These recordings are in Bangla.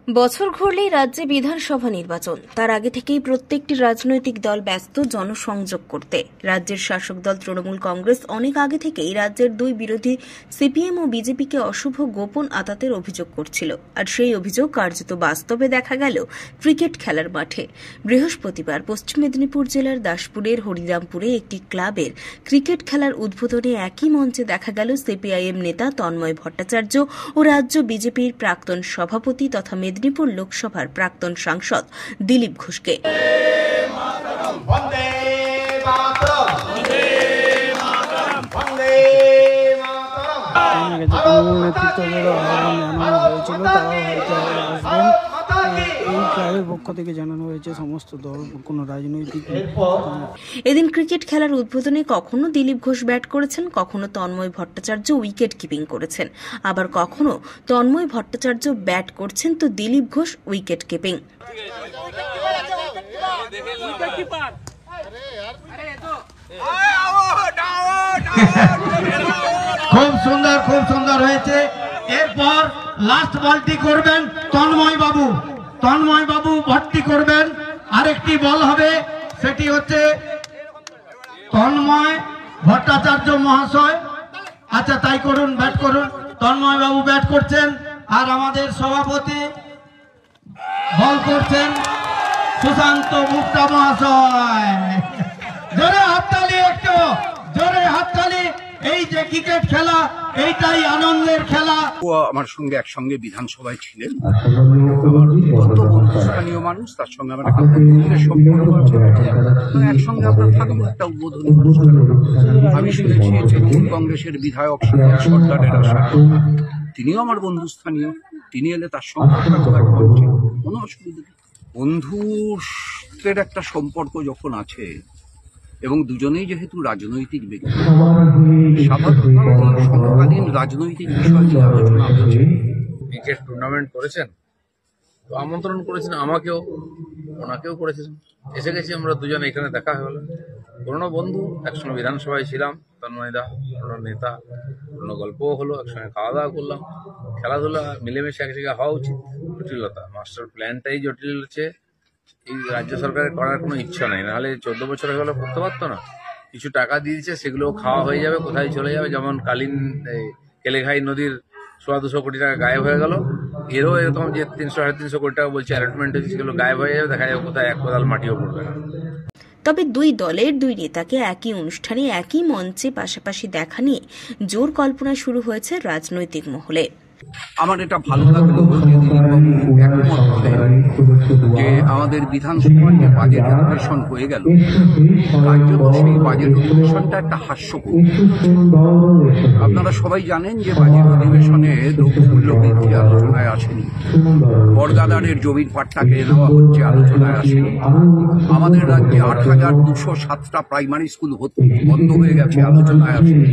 বছর ঘুরলেই রাজ্যে বিধানসভা নির্বাচন। তার আগে থেকেই প্রত্যেকটি রাজনৈতিক দল ব্যস্ত জনসংযোগ করতে। রাজ্যের শাসক দল তৃণমূল কংগ্রেস অনেক আগে থেকেই রাজ্যের দুই বিরোধী সিপিএম ও বিজেপিকে অশুভ গোপন আতাতের অভিযোগ করছিল। আর সেই অভিযোগ কার্যত বাস্তবে দেখা গেল ক্রিকেট খেলার মাঠে। বৃহস্পতিবার পশ্চিম মেদিনীপুর জেলার দাসপুরের হরিরামপুরে একটি ক্লাবের ক্রিকেট খেলার উদ্বোধনে একই মঞ্চে দেখা গেল সিপিআইএম নেতা তন্ময় ভট্টাচার্য ও রাজ্য বিজেপির প্রাক্তন সভাপতি তথা মেদিনীপুর লোকসভার প্রাক্তন সাংসদ দিলীপ ঘোষকে। এদিন ক্রিকেট খেলার উদ্বোধনে কখনো দিলীপ ঘোষ ব্যাট করেছেন, কখনো তন্ময় ভট্টাচার্য উইকেট কিপিং করেছেন, আবার কখনো তন্ময় ভট্টাচার্য ব্যাট করছেন তো দিলীপ ঘোষ উইকেট কিপিং। খুব সুন্দর হয়েছে। এরপর লাস্ট বলটি করবেন তন্ময় বাবু ভর্তি করবেন। আরেকটি বল হবে, সেটি হচ্ছে তন্ময় ভট্টাচার্য মহাশয়। আচ্ছা তাই করুন, ব্যাট করুন। তন্ময় বাবু ব্যাট করছেন আর আমাদের সভাপতি বল করছেন সুশান্ত মুক্তা মহাশয়। জোরে হাততালি, একটু জোরে হাততালি। এই যে ক্রিকেট খেলা, এইটাই আনন্দের খেলা। ও আমার সঙ্গে একসঙ্গে বিধানসভায় ছিলেন, স্থানীয় মানুষ, তার সঙ্গে আমার একটা সম্পর্ক আছে। একসঙ্গে আমরা থাকবো একটা উদ্বোধনী অনুষ্ঠান। আমি শুনেছি তৃণমূল কংগ্রেসের বিধায়ক সরকারের আশা, তিনিও আমার বন্ধু স্থানীয়, তিনি এলে তার সঙ্গে কোনো অসুবিধা নেই। বন্ধুত্বের একটা সম্পর্ক যখন আছে এবং দুজনেই যেহেতু রাজনৈতিক ব্যক্তি, স্বাভাবিকভাবে সমকালীন রাজনৈতিক বিষয় নিয়ে আলোচনা হচ্ছে। ক্রিকেট টুর্নামেন্ট করেছেন তো আমন্ত্রণ করেছেন, আমাকেও ওনাকেও করেছেন, এসে গেছি আমরা দুজনে, এখানে দেখা হয়ে গেল। পুরোনো বন্ধু, একসঙ্গে বিধানসভায় ছিলাম, তন্ময়দা পুরোনো নেতা, পুরোনো গল্পও হলো, একসঙ্গে খাওয়া দাওয়া করলাম। খেলাধুলা মিলেমিশে এক জায়গায় হওয়া উচিত। জটিলতা মাস্টার প্ল্যানটাই জটিল হচ্ছে। এই রাজ্য সরকারের করার কোনো ইচ্ছা নাই, নাহলে 14 বছর হয়ে গেলে করতে পারতো না। কিছু টাকা দিয়ে দিচ্ছে, সেগুলো খাওয়া হয়ে যাবে, কোথায় চলে যাবে। যেমন কালীন কেলেঘাই নদীর 200 কোটি টাকা গায়েব হয়ে গেল, এরও এরকম যে 300-350 কোটি টাকা বলছে অ্যালটমেন্ট হয়েছে, সেগুলো গায়েব হয়ে যাবে, দেখা যাবে কোথায় এক কোদাল মাটিও পড়বে না। তবে দুই দলের দুই নেতাকে একই অনুষ্ঠানে একই মঞ্চে পাশাপাশি দেখা নিয়ে জোর কল্পনা শুরু হয়েছে রাজনৈতিক মহলে। আমার এটা ভালো লাগলো যে একমত হলেন যে আমাদের বিধানসভায় যে বাজেট অধিবেশন হয়ে গেল, কার্যত সেই বাজেট অধিবেশনটা একটা হাস্যকর। আপনারা সবাই জানেন যে বাজেট অধিবেশনে দ্রব্যমূল্য বৃদ্ধি আলোচনায় আসেনি, বর্গাদারের জমির পাট্টা কেড়ে নেওয়া হচ্ছে আলোচনায় আসেনি, আমাদের রাজ্যে 8,207টা প্রাইমারি স্কুল বন্ধ হয়ে গেছে আলোচনায় আসেনি,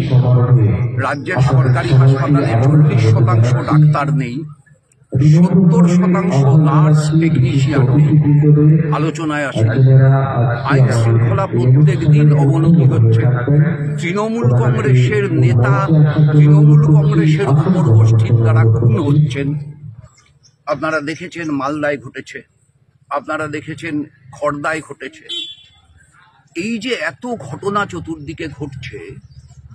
রাজ্যের সরকারি হাসপাতালে 40% ডাক্তার নেই, 70% নার্স টেকনিশিয়ান নেই, আলোচনায় আসে। আইন শৃঙ্খলা প্রত্যেক দিন অবনতি হচ্ছে। তৃণমূল কংগ্রেসের নেতা তৃণমূল কংগ্রেসের উপর গোষ্ঠীর দ্বারা খুন হচ্ছেন। আপনারা দেখেছেন মালদায় ঘটেছে, আপনারা দেখেছেন খড়দায় ঘটেছে। এই যে এত ঘটনা চতুর্দিকে ঘটছে,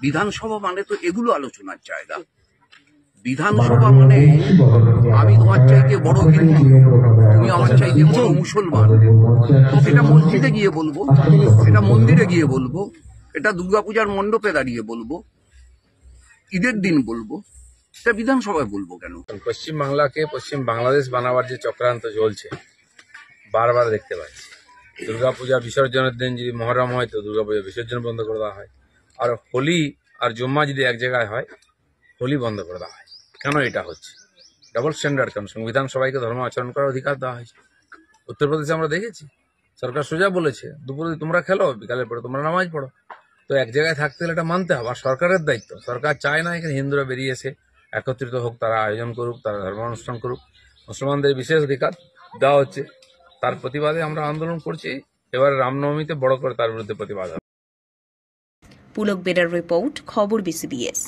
বিধানসভা মানে তো এগুলো আলোচনার জায়গা। বিধানসভা মানে আমি তোমার চাইতে বড় হিন্দু, তুমি আমার চাইতে বড় মুসলমান, এটা মসজিদে গিয়ে বলবো, এটা মন্দিরে গিয়ে বলবো, এটা দুর্গাপূজার মণ্ডপে দাঁড়িয়ে বলবো, ঈদের দিন বলবো, এটা বিধানসভায় বলবো কেন? পশ্চিম বাংলাকে পশ্চিম বাংলাদেশ বানাবার যে চক্রান্ত চলছে বারবার দেখতে পাচ্ছি। দুর্গাপূজা বিসর্জনের দিন যদি মহরম হয় তো দুর্গাপূজা বিসর্জন বন্ধ করে দেওয়া হয়, আর হোলি আর জুম্মা যদি এক জায়গায় হয় হোলি বন্ধ করে দেওয়া হয়। কেন এটা হচ্ছে? ডাবল স্ট্যান্ডার্ড কেন? সংবিধান সবাইকে ধর্ম আচরণ করার অধিকার দেওয়া হয়েছে। উত্তরপ্রদেশে আমরা দেখেছি সরকার সোজা বলেছে দুপুরে তোমরা খেলো, বিকালের পরে তোমরা নামাজ পড়ো। তো এক জায়গায় থাকতে হলে এটা মানতে হবে, আর সরকারের দায়িত্ব। সরকার চায় না এখানে হিন্দুরা বেরিয়ে এসে একত্রিত হোক, তারা আয়োজন করুক, তারা ধর্ম অনুষ্ঠান করুক। মুসলমানদের বিশেষ অধিকার দেওয়া হচ্ছে, তার প্রতিবাদে আমরা আন্দোলন করছি। এবার রামনবমীতে বড় করে তার বিরুদ্ধে প্রতিবাদ হবে। পুলক বেরার রিপোর্ট, খবর বিসিবিএস।